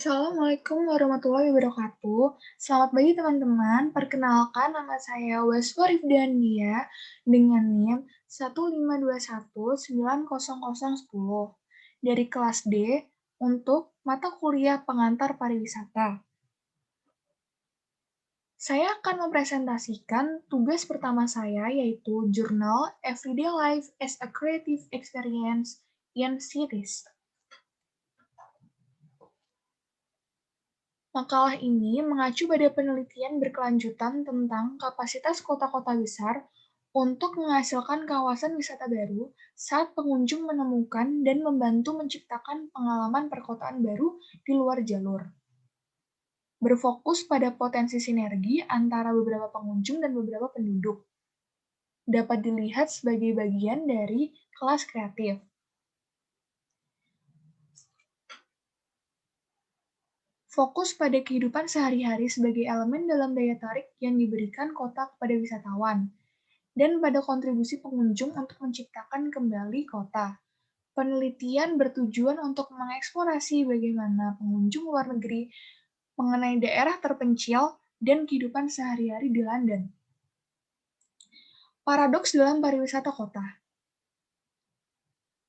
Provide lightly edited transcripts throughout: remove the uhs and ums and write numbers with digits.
Assalamualaikum warahmatullahi wabarakatuh. Selamat pagi teman-teman. Perkenalkan nama saya Waswa Rifdania dengan NIM 152190010 dari kelas D untuk mata kuliah pengantar pariwisata. Saya akan mempresentasikan tugas pertama saya yaitu Jurnal Everyday Life as a Creative Experience in Cities. Makalah ini mengacu pada penelitian berkelanjutan tentang kapasitas kota-kota besar untuk menghasilkan kawasan wisata baru saat pengunjung menemukan dan membantu menciptakan pengalaman perkotaan baru di luar jalur. Berfokus pada potensi sinergi antara beberapa pengunjung dan beberapa penduduk. Dapat dilihat sebagai bagian dari kelas kreatif. Fokus pada kehidupan sehari-hari sebagai elemen dalam daya tarik yang diberikan kota kepada wisatawan, dan pada kontribusi pengunjung untuk menciptakan kembali kota. Penelitian bertujuan untuk mengeksplorasi bagaimana pengunjung luar negeri mengenai daerah terpencil dan kehidupan sehari-hari di London. Paradoks dalam pariwisata kota.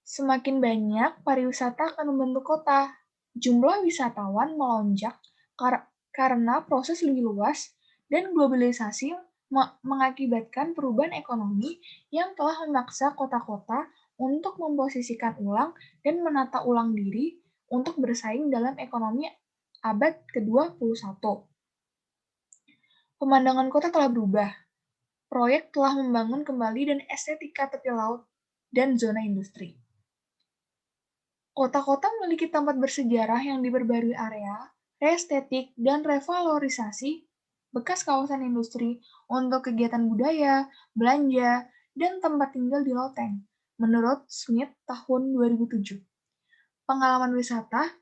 Semakin banyak pariwisata akan membentuk kota, jumlah wisatawan melonjak karena proses lebih luas dan globalisasi mengakibatkan perubahan ekonomi yang telah memaksa kota-kota untuk memposisikan ulang dan menata ulang diri untuk bersaing dalam ekonomi abad ke-21. Pemandangan kota telah berubah. Proyek telah membangun kembali dan estetika tepi laut dan zona industri. Kota-kota memiliki tempat bersejarah yang diperbarui area, reestetik, dan revalorisasi bekas kawasan industri untuk kegiatan budaya, belanja, dan tempat tinggal di loteng, menurut Smith tahun 2007. Pengalaman wisata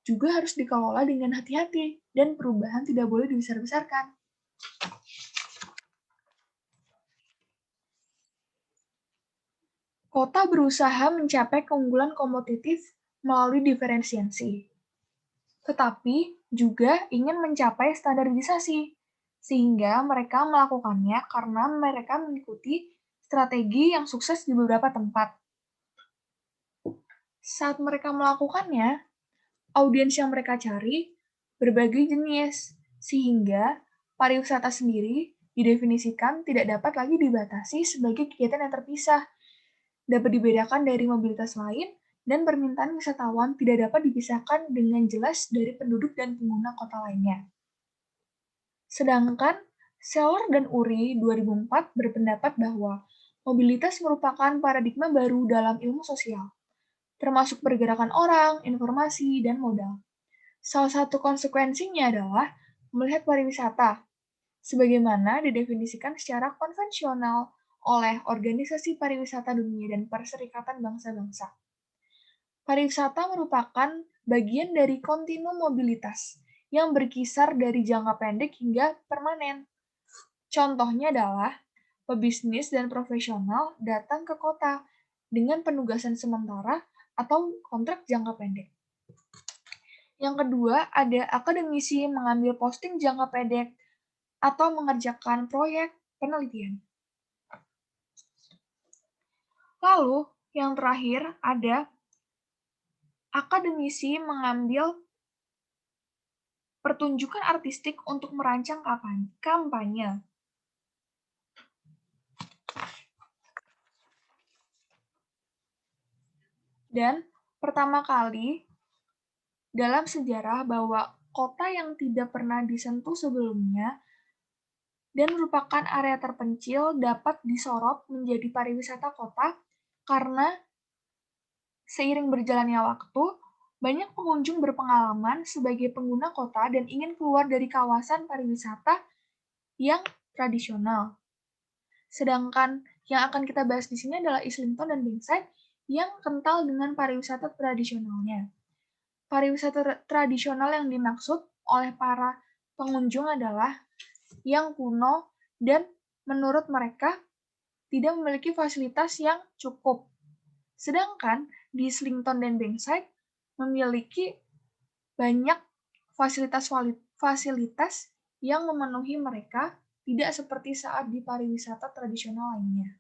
juga harus dikelola dengan hati-hati, dan perubahan tidak boleh dibesar-besarkan. Kota berusaha mencapai keunggulan kompetitif melalui diferensiasi, tetapi juga ingin mencapai standarisasi, sehingga mereka melakukannya karena mereka mengikuti strategi yang sukses di beberapa tempat. Saat mereka melakukannya, audiens yang mereka cari berbagai jenis, sehingga pariwisata sendiri didefinisikan tidak dapat lagi dibatasi sebagai kegiatan yang terpisah, dapat dibedakan dari mobilitas lain, dan permintaan wisatawan tidak dapat dipisahkan dengan jelas dari penduduk dan pengguna kota lainnya. Sedangkan Seller dan Uri 2004 berpendapat bahwa mobilitas merupakan paradigma baru dalam ilmu sosial, termasuk pergerakan orang, informasi, dan modal. Salah satu konsekuensinya adalah melihat pariwisata sebagaimana didefinisikan secara konvensional oleh Organisasi Pariwisata Dunia dan Perserikatan Bangsa-Bangsa. Pariwisata merupakan bagian dari kontinum mobilitas yang berkisar dari jangka pendek hingga permanen. Contohnya adalah pebisnis dan profesional datang ke kota dengan penugasan sementara atau kontrak jangka pendek. Yang kedua, ada akademisi mengambil posting jangka pendek atau mengerjakan proyek penelitian. Lalu, yang terakhir ada akademisi mengambil pertunjukan artistik untuk merancang kampanye. Dan pertama kali dalam sejarah bahwa kota yang tidak pernah disentuh sebelumnya dan merupakan area terpencil dapat disorot menjadi pariwisata kota karena seiring berjalannya waktu, banyak pengunjung berpengalaman sebagai pengguna kota dan ingin keluar dari kawasan pariwisata yang tradisional. Sedangkan yang akan kita bahas di sini adalah Islington dan Bankside yang kental dengan pariwisata tradisionalnya. Pariwisata tradisional yang dimaksud oleh para pengunjung adalah yang kuno dan menurut mereka tidak memiliki fasilitas yang cukup. Sedangkan di Islington dan Bankside memiliki banyak fasilitas yang memenuhi mereka, tidak seperti saat di pariwisata tradisional lainnya.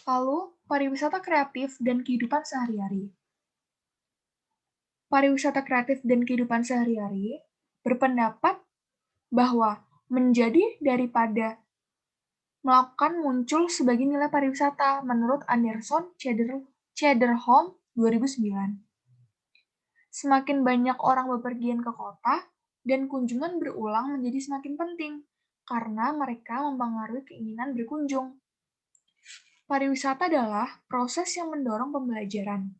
Lalu, pariwisata kreatif dan kehidupan sehari-hari. Pariwisata kreatif dan kehidupan sehari-hari berpendapat bahwa menjadi daripada melakukan muncul sebagai nilai pariwisata menurut Anderson Cederholm 2009. Semakin banyak orang bepergian ke kota dan kunjungan berulang menjadi semakin penting karena mereka mempengaruhi keinginan berkunjung. Pariwisata adalah proses yang mendorong pembelajaran.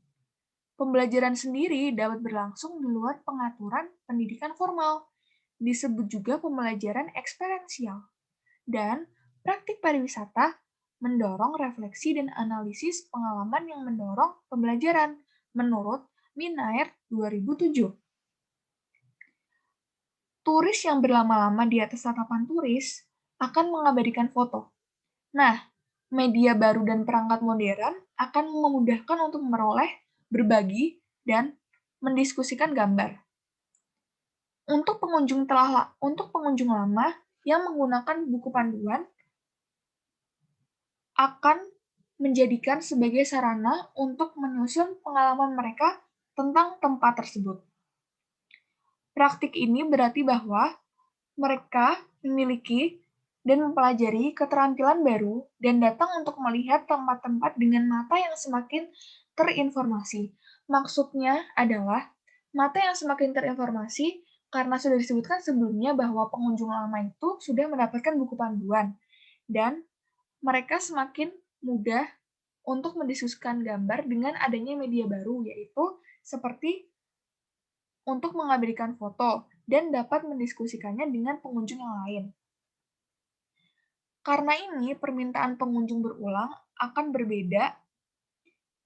Pembelajaran sendiri dapat berlangsung di luar pengaturan pendidikan formal, disebut juga pembelajaran eksperiensial. Dan praktik pariwisata mendorong refleksi dan analisis pengalaman yang mendorong pembelajaran, menurut Minaert 2007. Turis yang berlama-lama di atas tatapan turis akan mengabadikan foto. Nah, media baru dan perangkat modern akan memudahkan untuk meroleh, berbagi, dan mendiskusikan gambar. Untuk pengunjung lama yang menggunakan buku panduan akan menjadikan sebagai sarana untuk menyusun pengalaman mereka tentang tempat tersebut. Praktik ini berarti bahwa mereka memiliki dan mempelajari keterampilan baru dan datang untuk melihat tempat-tempat dengan mata yang semakin terinformasi. Maksudnya adalah mata yang semakin terinformasi karena sudah disebutkan sebelumnya bahwa pengunjung lama itu sudah mendapatkan buku panduan dan mereka semakin mudah untuk mendiskusikan gambar dengan adanya media baru, yaitu seperti untuk mengabadikan foto dan dapat mendiskusikannya dengan pengunjung yang lain. Karena ini, permintaan pengunjung berulang akan berbeda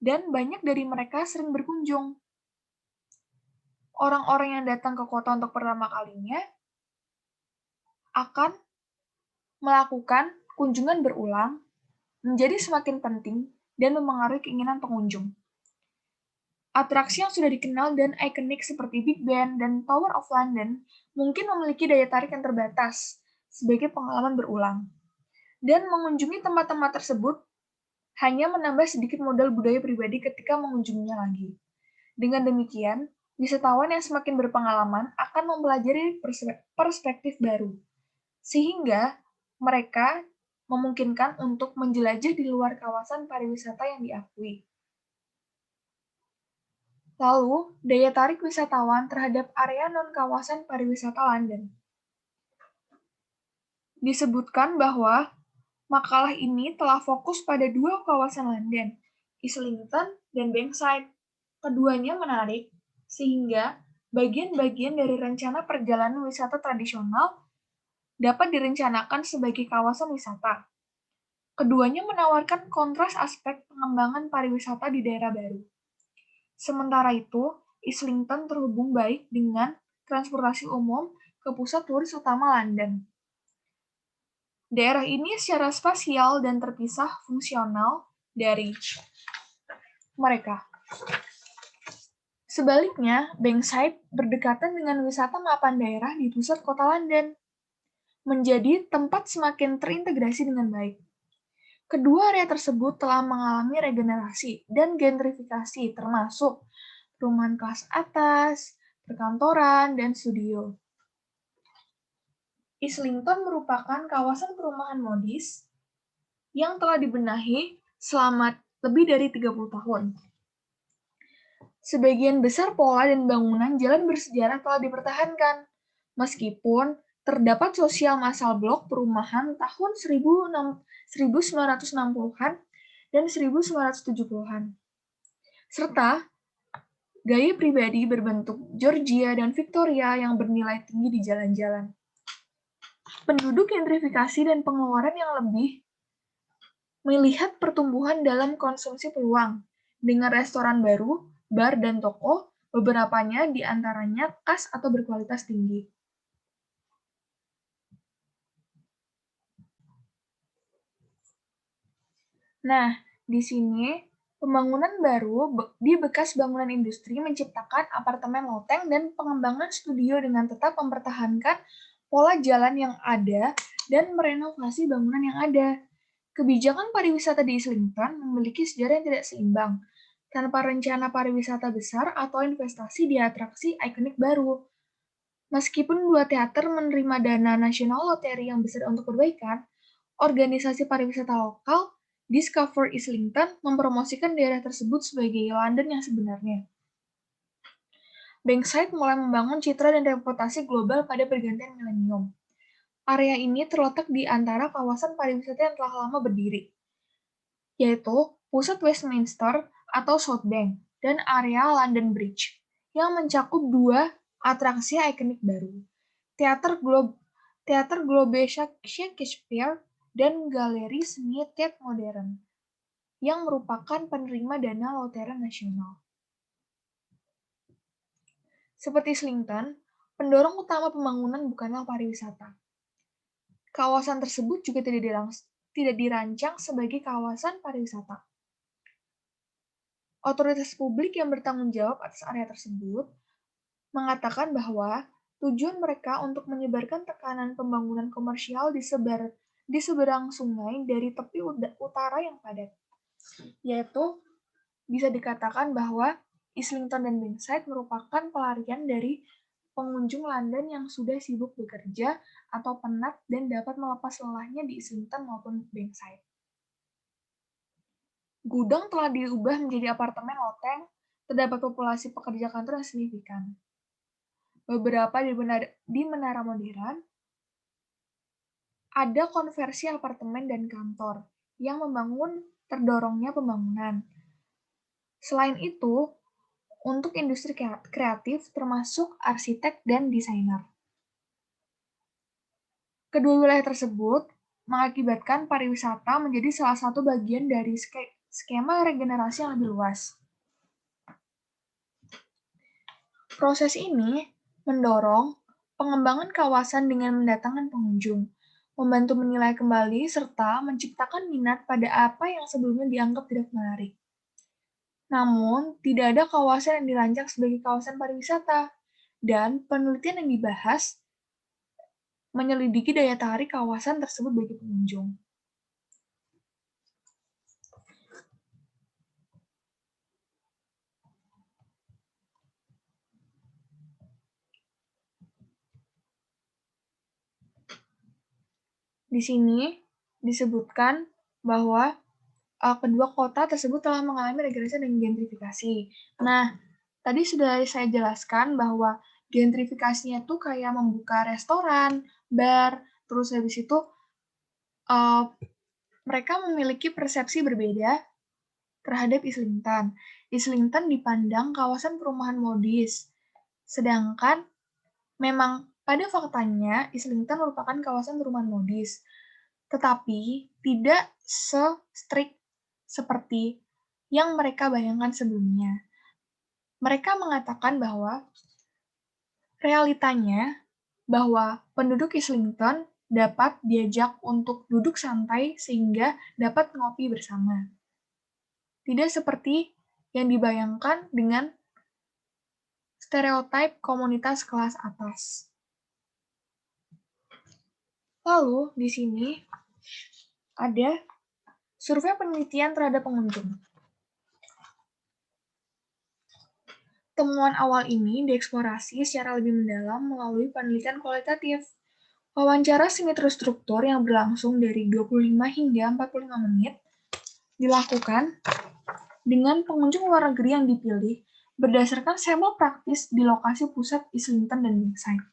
dan banyak dari mereka sering berkunjung. Orang-orang yang datang ke kota untuk pertama kalinya akan melakukan kunjungan berulang menjadi semakin penting dan memengaruhi keinginan pengunjung. Atraksi yang sudah dikenal dan ikonik seperti Big Ben dan Tower of London mungkin memiliki daya tarik yang terbatas sebagai pengalaman berulang. Dan mengunjungi tempat-tempat tersebut hanya menambah sedikit modal budaya pribadi ketika mengunjunginya lagi. Dengan demikian, wisatawan yang semakin berpengalaman akan mempelajari perspektif baru, sehingga mereka memungkinkan untuk menjelajah di luar kawasan pariwisata yang diakui. Lalu, daya tarik wisatawan terhadap area non-kawasan pariwisata London. Disebutkan bahwa makalah ini telah fokus pada dua kawasan London, Islington dan Bankside. Keduanya menarik, sehingga bagian-bagian dari rencana perjalanan wisata tradisional dapat direncanakan sebagai kawasan wisata. Keduanya menawarkan kontras aspek pengembangan pariwisata di daerah baru. Sementara itu, Islington terhubung baik dengan transportasi umum ke pusat turis utama London. Daerah ini secara spasial dan terpisah fungsional dari mereka. Sebaliknya, Bankside berdekatan dengan wisata mapan daerah di pusat kota London, menjadi tempat semakin terintegrasi dengan baik. Kedua area tersebut telah mengalami regenerasi dan gentrifikasi, termasuk perumahan kelas atas, perkantoran, dan studio. Islington merupakan kawasan perumahan modis yang telah dibenahi selama lebih dari 30 tahun. Sebagian besar pola dan bangunan jalan bersejarah telah dipertahankan, meskipun terdapat sosial massal blok perumahan tahun 1960-an dan 1970-an. Serta gaya pribadi berbentuk Georgia dan Victoria yang bernilai tinggi di jalan-jalan. Penduduk gentrifikasi dan pengeluaran yang lebih melihat pertumbuhan dalam konsumsi peluang, dengan restoran baru, bar, dan toko, beberapanya di antaranya khas atau berkualitas tinggi. Nah, di sini Pembangunan baru di bekas bangunan industri menciptakan apartemen loteng dan pengembangan studio dengan tetap mempertahankan pola jalan yang ada dan merenovasi bangunan yang ada. Kebijakan pariwisata di Islington memiliki sejarah yang tidak seimbang, tanpa rencana pariwisata besar atau investasi di atraksi ikonik baru. Meskipun dua teater menerima dana nasional loteri yang besar untuk perbaikan, organisasi pariwisata lokal, Discover Islington, mempromosikan daerah tersebut sebagai London yang sebenarnya. Bankside mulai membangun citra dan reputasi global pada pergantian milenium. Area ini terletak di antara kawasan pariwisata yang telah lama berdiri, yaitu pusat Westminster atau South Bank dan area London Bridge, yang mencakup dua atraksi ikonik baru, Teater Globe Shakespeare dan Galeri Seni Tate Modern, yang merupakan penerima dana Lotera Nasional. Seperti Islington, pendorong utama pembangunan bukanlah pariwisata. Kawasan tersebut juga tidak dirancang sebagai kawasan pariwisata. Otoritas publik yang bertanggung jawab atas area tersebut mengatakan bahwa tujuan mereka untuk menyebarkan tekanan pembangunan komersial di seberang sungai dari tepi utara yang padat, yaitu bisa dikatakan bahwa Islington dan Bankside merupakan pelarian dari pengunjung London yang sudah sibuk bekerja atau penat dan dapat melepas lelahnya di Islington maupun Bankside. Gudang telah diubah menjadi apartemen loteng, terdapat populasi pekerja kantor yang signifikan. Beberapa di menara modern, ada konversi apartemen dan kantor yang membangun terdorongnya pembangunan. Selain itu, untuk industri kreatif termasuk arsitek dan desainer. Kedua wilayah tersebut mengakibatkan pariwisata menjadi salah satu bagian dari skema regenerasi yang lebih luas. Proses ini mendorong pengembangan kawasan dengan mendatangkan pengunjung, membantu menilai kembali, serta menciptakan minat pada apa yang sebelumnya dianggap tidak menarik. Namun, tidak ada kawasan yang dirancang sebagai kawasan pariwisata, dan penelitian yang dibahas menyelidiki daya tarik kawasan tersebut bagi pengunjung. Di sini disebutkan bahwa kedua kota tersebut telah mengalami regenerasi dan gentrifikasi. Nah, tadi sudah saya jelaskan bahwa gentrifikasinya tuh kayak membuka restoran, bar, terus habis itu mereka memiliki persepsi berbeda terhadap Islington. Islington dipandang kawasan perumahan modis, sedangkan memang pada faktanya Islington merupakan kawasan perumahan modis, tetapi tidak se-strict seperti yang mereka bayangkan sebelumnya. Mereka mengatakan bahwa realitanya bahwa penduduk Islington dapat diajak untuk duduk santai sehingga dapat ngopi bersama. Tidak seperti yang dibayangkan dengan stereotip komunitas kelas atas. Lalu, di sini ada survei penelitian terhadap pengunjung. Temuan awal ini dieksplorasi secara lebih mendalam melalui penelitian kualitatif. Wawancara semi terstruktur yang berlangsung dari 25 hingga 45 menit dilakukan dengan pengunjung luar negeri yang dipilih berdasarkan sampel praktis di lokasi pusat Islington dan Bankside.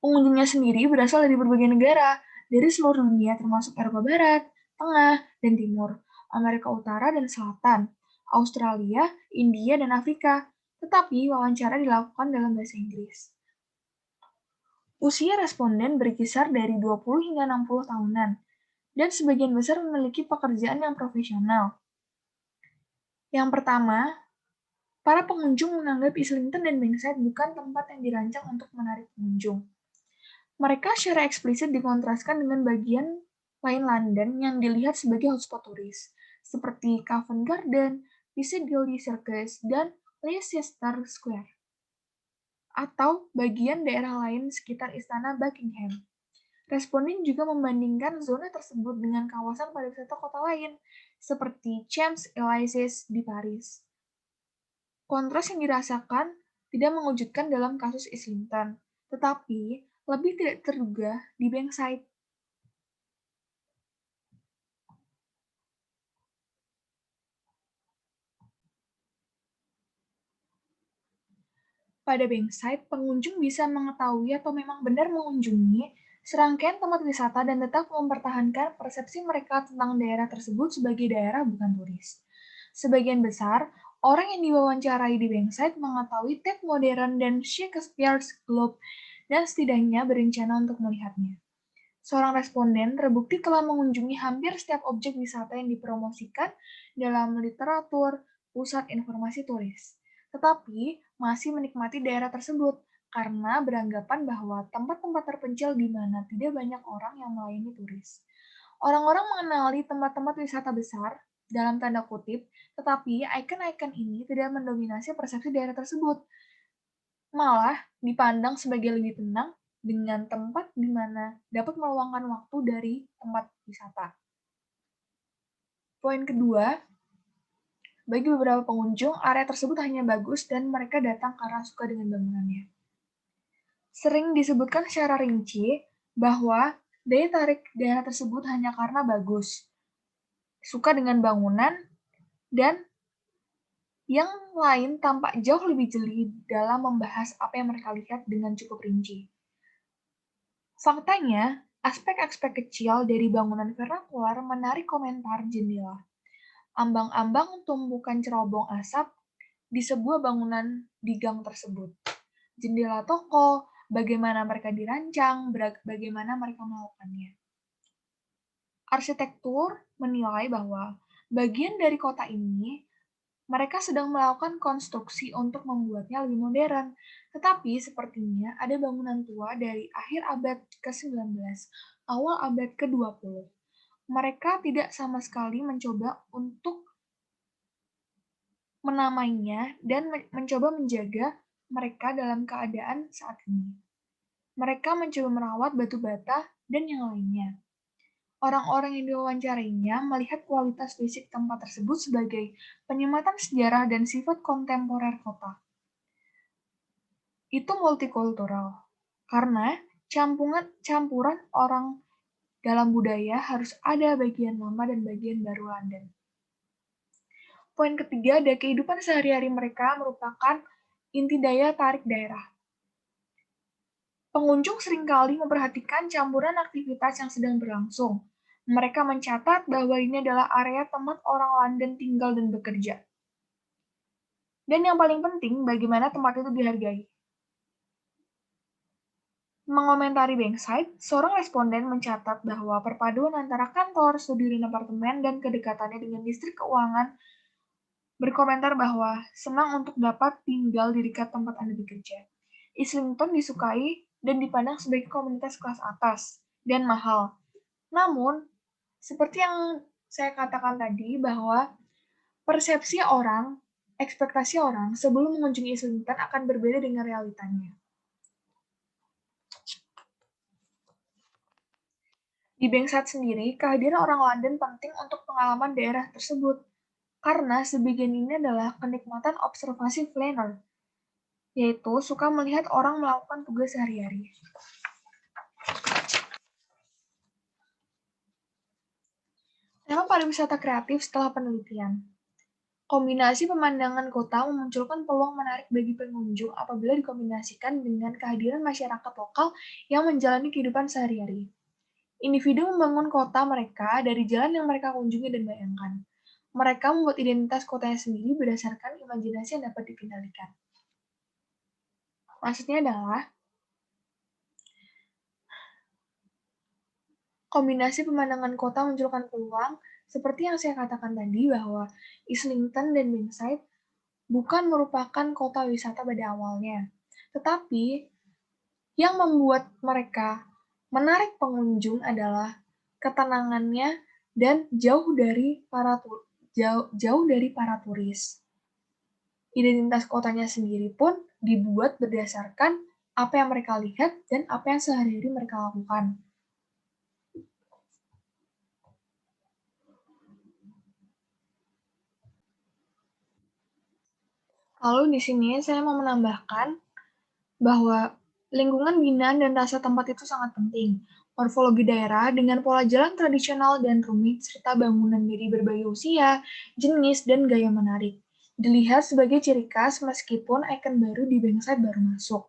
Pengunjungnya sendiri berasal dari berbagai negara, dari seluruh dunia termasuk Eropa Barat, Tengah, dan Timur, Amerika Utara dan Selatan, Australia, India, dan Afrika, tetapi wawancara dilakukan dalam bahasa Inggris. Usia responden berkisar dari 20 hingga 60 tahunan, dan sebagian besar memiliki pekerjaan yang profesional. Yang pertama, para pengunjung menganggap Islington dan Bankside bukan tempat yang dirancang untuk menarik pengunjung. Mereka secara eksplisit dikontraskan dengan bagian lain London yang dilihat sebagai hotspot turis, seperti Covent Garden, Piccadilly Circus, dan Leicester Square, atau bagian daerah lain sekitar Istana Buckingham. Responden juga membandingkan zona tersebut dengan kawasan pariwisata kota lain, seperti Champs-Élysées di Paris. Kontras yang dirasakan tidak mengejutkan dalam kasus Islington, tetapi lebih tidak terduga di Bankside. Pada Bankside, pengunjung bisa mengetahui atau memang benar mengunjungi serangkaian tempat wisata dan tetap mempertahankan persepsi mereka tentang daerah tersebut sebagai daerah bukan turis. Sebagian besar, orang yang diwawancarai di Bankside mengetahui Tate Modern dan Shakespeare's Globe dan setidaknya berencana untuk melihatnya. Seorang responden terbukti telah mengunjungi hampir setiap objek wisata yang dipromosikan dalam literatur pusat informasi turis, tetapi masih menikmati daerah tersebut karena beranggapan bahwa tempat-tempat terpencil di mana tidak banyak orang yang melayani turis. Orang-orang mengenali tempat-tempat wisata besar, dalam tanda kutip, tetapi ikon-ikon ini tidak mendominasi persepsi daerah tersebut, malah dipandang sebagai lebih tenang dengan tempat di mana dapat meluangkan waktu dari tempat wisata. Poin kedua, bagi beberapa pengunjung, area tersebut hanya bagus dan mereka datang karena suka dengan bangunannya. Sering disebutkan secara rinci bahwa daya tarik daerah tersebut hanya karena bagus, suka dengan bangunan, dan yang lain tampak jauh lebih jeli dalam membahas apa yang mereka lihat dengan cukup rinci. Faktanya, aspek-aspek kecil dari bangunan vernakular menarik komentar jendela. Ambang-ambang tumbukan cerobong asap di sebuah bangunan di gang tersebut. Jendela toko, bagaimana mereka dirancang, bagaimana mereka melakukannya. Arsitektur menilai bahwa bagian dari kota ini mereka sedang melakukan konstruksi untuk membuatnya lebih modern, tetapi sepertinya ada bangunan tua dari akhir abad ke-19, awal abad ke-20. Mereka tidak sama sekali mencoba untuk menamainya dan mencoba menjaga mereka dalam keadaan saat ini. Mereka mencoba merawat batu bata dan yang lainnya. Orang-orang yang diwawancarainya melihat kualitas fisik tempat tersebut sebagai penyematan sejarah dan sifat kontemporer kota. Itu multikultural, karena campuran orang dalam budaya harus ada bagian lama dan bagian baru London. Poin ketiga, ada kehidupan sehari-hari mereka merupakan inti daya tarik daerah. Pengunjung seringkali memperhatikan campuran aktivitas yang sedang berlangsung. Mereka mencatat bahwa ini adalah area tempat orang London tinggal dan bekerja. Dan yang paling penting, bagaimana tempat itu dihargai. Mengomentari Bankside, seorang responden mencatat bahwa perpaduan antara kantor, studi dan apartemen, dan kedekatannya dengan distrik keuangan berkomentar bahwa senang untuk dapat tinggal di dekat tempat Anda bekerja. Islington disukai dan dipandang sebagai komunitas kelas atas dan mahal. Namun, seperti yang saya katakan tadi bahwa persepsi orang, ekspektasi orang sebelum mengunjungi Islington akan berbeda dengan realitanya. Di Bankside sendiri, kehadiran orang London penting untuk pengalaman daerah tersebut, karena sebagian ini adalah kenikmatan observasi planner, yaitu suka melihat orang melakukan tugas sehari-hari. Tema pariwisata kreatif setelah penelitian. Kombinasi pemandangan kota memunculkan peluang menarik bagi pengunjung apabila dikombinasikan dengan kehadiran masyarakat lokal yang menjalani kehidupan sehari-hari. Individu membangun kota mereka dari jalan yang mereka kunjungi dan bayangkan. Mereka membuat identitas kotanya sendiri berdasarkan imajinasi yang dapat dikendalikan. Maksudnya adalah, kombinasi pemandangan kota munculkan peluang, seperti yang saya katakan tadi bahwa Islington dan Bankside bukan merupakan kota wisata pada awalnya, tetapi yang membuat mereka menarik pengunjung adalah ketenangannya, dan jauh dari para turis. Identitas kotanya sendiri pun dibuat berdasarkan apa yang mereka lihat dan apa yang sehari-hari mereka lakukan. Lalu di sini saya mau menambahkan bahwa lingkungan binaan dan rasa tempat itu sangat penting. Morfologi daerah dengan pola jalan tradisional dan rumit, serta bangunan dari berbagai usia, jenis, dan gaya menarik. Dilihat sebagai ciri khas meskipun ikon baru di Bangside baru masuk.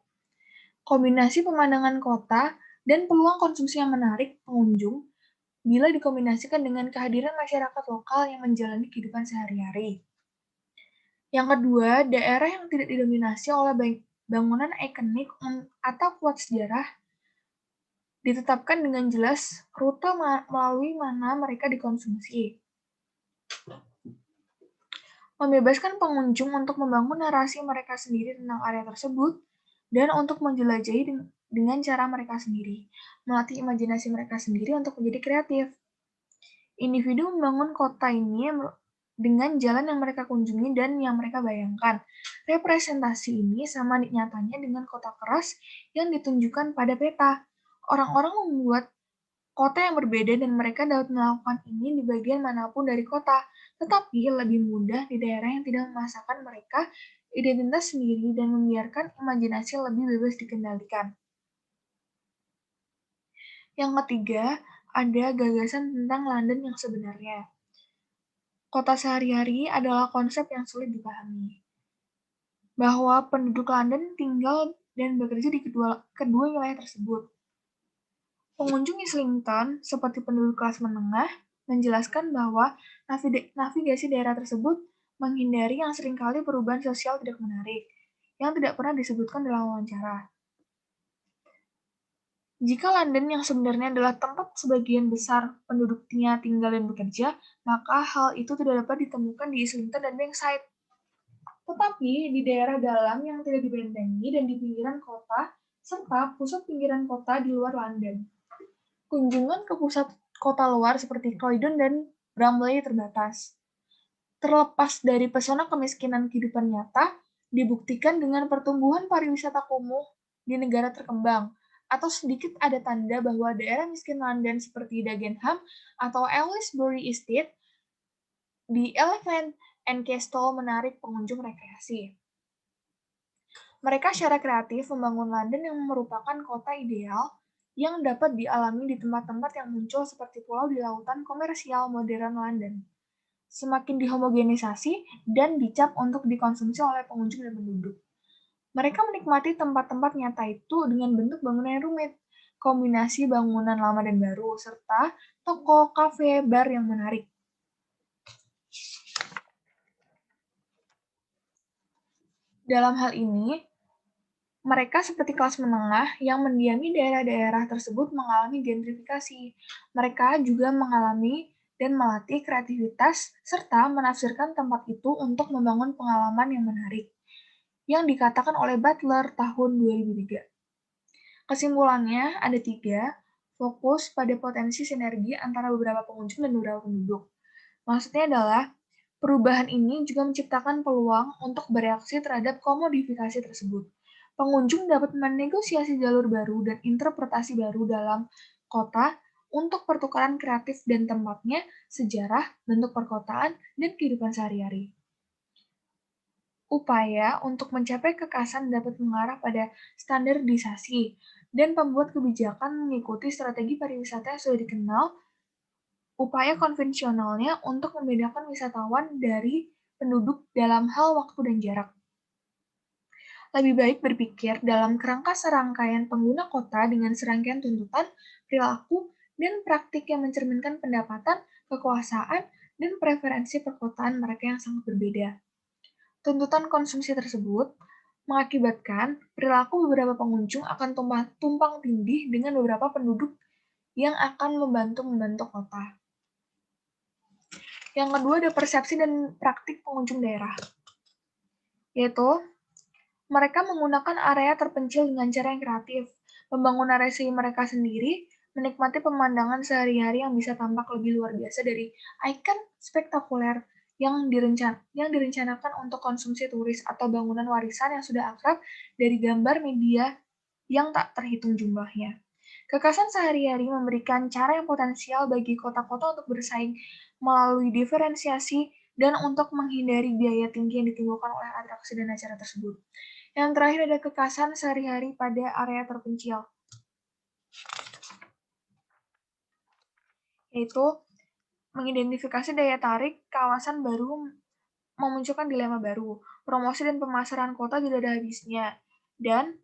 Kombinasi pemandangan kota dan peluang konsumsi yang menarik pengunjung bila dikombinasikan dengan kehadiran masyarakat lokal yang menjalani kehidupan sehari-hari. Yang kedua, daerah yang tidak didominasi oleh bangunan ikonik atau kuat sejarah ditetapkan dengan jelas rute melalui mana mereka dikonsumsi. Membebaskan pengunjung untuk membangun narasi mereka sendiri tentang area tersebut dan untuk menjelajahi dengan cara mereka sendiri, melatih imajinasi mereka sendiri untuk menjadi kreatif. Individu membangun kota ini dengan jalan yang mereka kunjungi dan yang mereka bayangkan. Representasi ini sama nyatanya dengan kota keras yang ditunjukkan pada peta. Orang-orang membuat kota yang berbeda dan mereka dapat melakukan ini di bagian manapun dari kota, tetapi lebih mudah di daerah yang tidak memasakkan mereka identitas sendiri dan membiarkan imajinasi lebih bebas dikendalikan. Yang ketiga, ada gagasan tentang London yang sebenarnya. Kota sehari-hari adalah konsep yang sulit dipahami. Bahwa penduduk London tinggal dan bekerja di kedua wilayah tersebut. Pengunjung Islington, seperti penduduk kelas menengah, menjelaskan bahwa navigasi daerah tersebut menghindari yang seringkali perubahan sosial tidak menarik, yang tidak pernah disebutkan dalam wawancara. Jika London yang sebenarnya adalah tempat sebagian besar penduduknya tinggal dan bekerja, maka hal itu tidak dapat ditemukan di Islington dan Bankside. Tetapi di daerah dalam yang tidak dibentengi dan di pinggiran kota, serta pusat pinggiran kota di luar London. Kunjungan ke pusat kota luar seperti Croydon dan Bromley terbatas. Terlepas dari pesona kemiskinan kehidupan nyata, dibuktikan dengan pertumbuhan pariwisata kumuh di negara terkembang, atau sedikit ada tanda bahwa daerah miskin London seperti Dagenham atau Aylesbury Estate di Elephant and Castle menarik pengunjung rekreasi. Mereka secara kreatif membangun London yang merupakan kota ideal yang dapat dialami di tempat-tempat yang muncul seperti pulau di lautan komersial modern London. Semakin dihomogenisasi dan dicap untuk dikonsumsi oleh pengunjung dan penduduk. Mereka menikmati tempat-tempat nyata itu dengan bentuk bangunan yang rumit, kombinasi bangunan lama dan baru, serta toko, kafe, bar yang menarik. Dalam hal ini, mereka seperti kelas menengah yang mendiami daerah-daerah tersebut mengalami gentrifikasi. Mereka juga mengalami dan melatih kreativitas serta menafsirkan tempat itu untuk membangun pengalaman yang menarik, yang dikatakan oleh Butler tahun 2003. Kesimpulannya ada 3, fokus pada potensi sinergi antara beberapa pengunjung dan beberapa penduduk. Maksudnya adalah, perubahan ini juga menciptakan peluang untuk bereaksi terhadap komodifikasi tersebut. Pengunjung dapat menegosiasi jalur baru dan interpretasi baru dalam kota untuk pertukaran kreatif dan tempatnya, sejarah, bentuk perkotaan, dan kehidupan sehari-hari. Upaya untuk mencapai kekasan dapat mengarah pada standarisasi dan pembuat kebijakan mengikuti strategi pariwisata yang sudah dikenal, upaya konvensionalnya untuk membedakan wisatawan dari penduduk dalam hal waktu dan jarak. Lebih baik berpikir dalam kerangka serangkaian pengguna kota dengan serangkaian tuntutan, perilaku, dan praktik yang mencerminkan pendapatan, kekuasaan, dan preferensi perkotaan mereka yang sangat berbeda. Tuntutan konsumsi tersebut mengakibatkan perilaku beberapa pengunjung akan tumpang tindih dengan beberapa penduduk yang akan membantu kota. Yang kedua ada persepsi dan praktik pengunjung daerah, yaitu mereka menggunakan area terpencil dengan cara yang kreatif, membangun narasi mereka sendiri, menikmati pemandangan sehari-hari yang bisa tampak lebih luar biasa dari ikon spektakuler yang direncanakan untuk konsumsi turis atau bangunan warisan yang sudah akrab dari gambar media yang tak terhitung jumlahnya. Kekerasan sehari-hari memberikan cara yang potensial bagi kota-kota untuk bersaing melalui diferensiasi dan untuk menghindari biaya tinggi yang ditimbulkan oleh atraksi dan acara tersebut. Yang terakhir ada kekerasan sehari-hari pada area terpencil, yaitu mengidentifikasi daya tarik kawasan baru memunculkan dilema baru. Promosi dan pemasaran kota tidak ada habisnya. Dan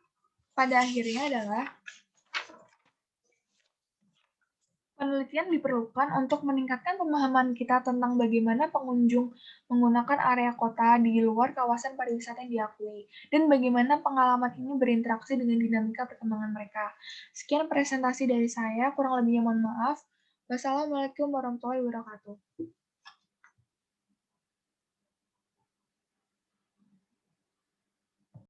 pada akhirnya adalah penelitian diperlukan untuk meningkatkan pemahaman kita tentang bagaimana pengunjung menggunakan area kota di luar kawasan pariwisata yang diakui, dan bagaimana pengalaman ini berinteraksi dengan dinamika perkembangan mereka. Sekian presentasi dari saya, kurang lebihnya mohon maaf. Wassalamualaikum warahmatullahi wabarakatuh.